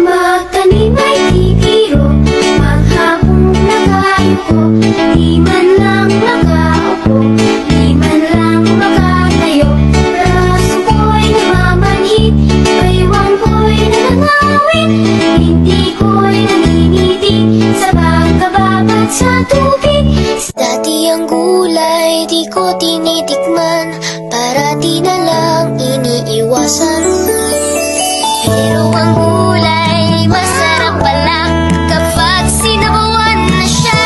Magtanim ay di biro, maghapong nagayuko, di man lang nakaupo, di man lang makatayo. Braso ko'y namamanhid, baywang ko'y nangangawit, hindi ko'y nangingitig sa pagkababad sa tubig. Dati ang gulay di ko tinitikman, parati na lang iniiwasan. Pero ang gulay masarap pala kapag sinabawan na siya.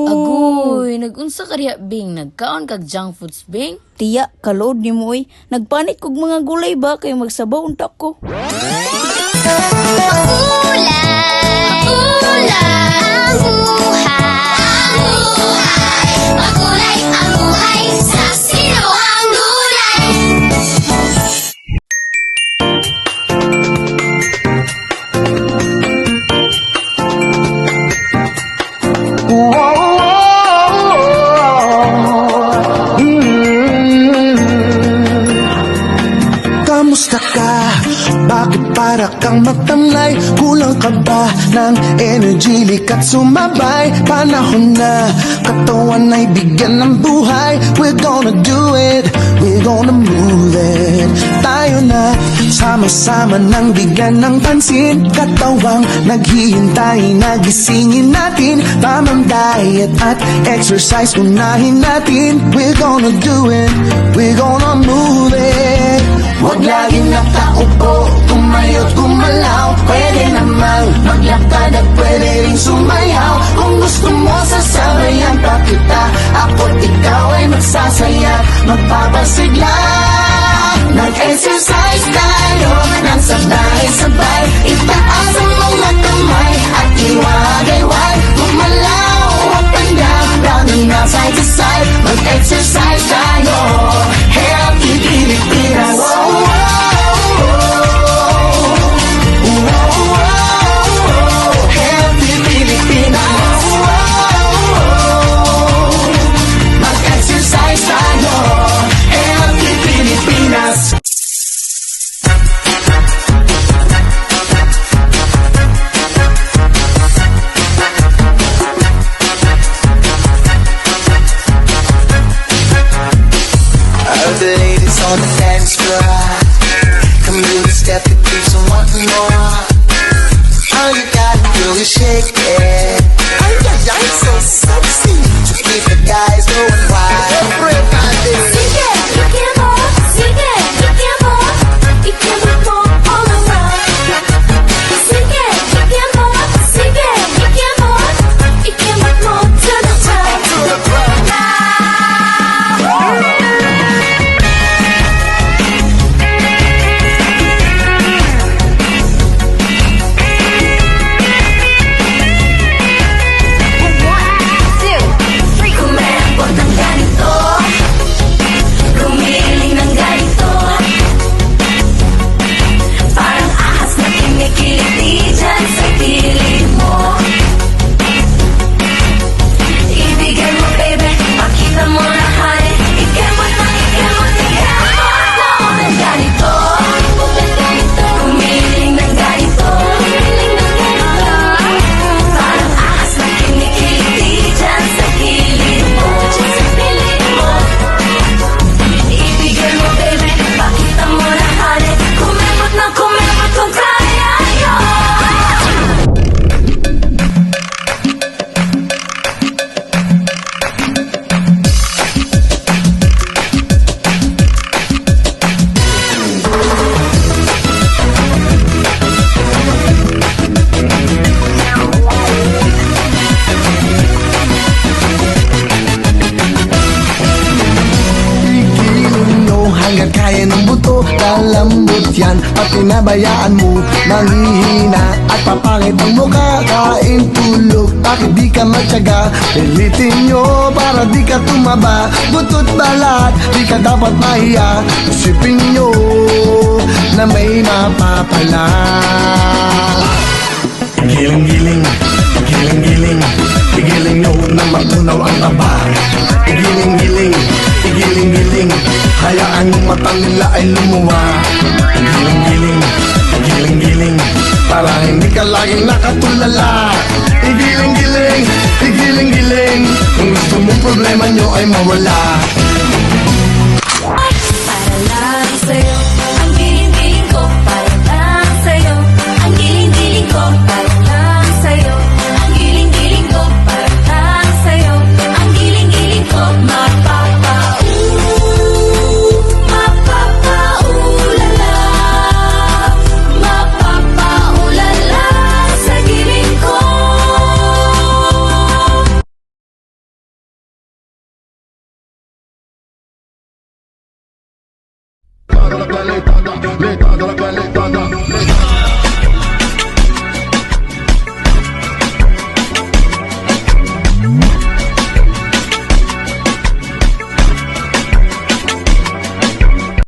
Agoy, nagunsa ka riya, Bing? Nagkaon kag junk foods, Bing? Tiya, kalood ni mo oy. Nagpanik kog mga gulay ba kay magsabaw unta ko. Makulay ang buhay sa sinabawang gulay. Kamusta ka? Bakit para kang matamlay? Kulang ka ba ng energy? Likat sumabay, panahon na katawan ay bigyan ng buhay. We're gonna do it, we're gonna move it. Tayo na, sama-sama nang bigyan ng pansin. Katawang naghihintay, nagisingin natin. Tamang diet at exercise, unahin natin. We're gonna do it, we're gonna move it. Huwag laging nakaupo, tumayo't gumalaw. Pwede namang maglakad at pwede rin sumayaw. Kung gusto mo sasabayan pa kita, ako't ikaw ay magsasaya, magpapasigla. Mag-exercise tayo nang sabay-sabay. Itaas ang mga kamay at iwagayway. Gumalaw up and down, round and round, side to side. Mag-exercise tayo, healthy Pilipinas. Healthy Pilipinas. Mag-exercise tayo, healthy Pilipinas. All the ladies on the dance floor, come do the step that keeps on wanting more. All you gotta do is shake it. Ay, ay, ay, so sexy. To keep the guys going wild. Sige, ikemo mo all around. Sige, ikemo mo to the top. Kumembot ng ganito, gumiling ng ganito, parang ahas na kinikiliti dyan sa piling mo. Ibigay mo baby, makita mo na honey. Ikemot ng ganito, gumiling ng ganito, parang ahas na kinikiliti dyan sa piling mo. Ibigay mo baby, makita mo na honey. Kumembot kung kaya yun. Pigilin nyo hanggang kaya ng buto. Kalambot yan, pag pinabayaan mo manghihina at papangit ang mukha. Kain tulog, bakit di ka matyaga? Pilitin nyo para di ka tumaba. Butot balat, di ka dapat mahiya. Isipin nyo na may mapapala. Giling-giling, giling-giling, giling Igiling nyo na matunaw ang taba. Igiling-giling, igiling-giling, hayaan yung mata nila ay lumuwa. Igiling-giling, igiling-giling, para hindi ka laging nakatulala. Igiling-giling, igiling-giling, kung gusto mong problema nyo ay mawala.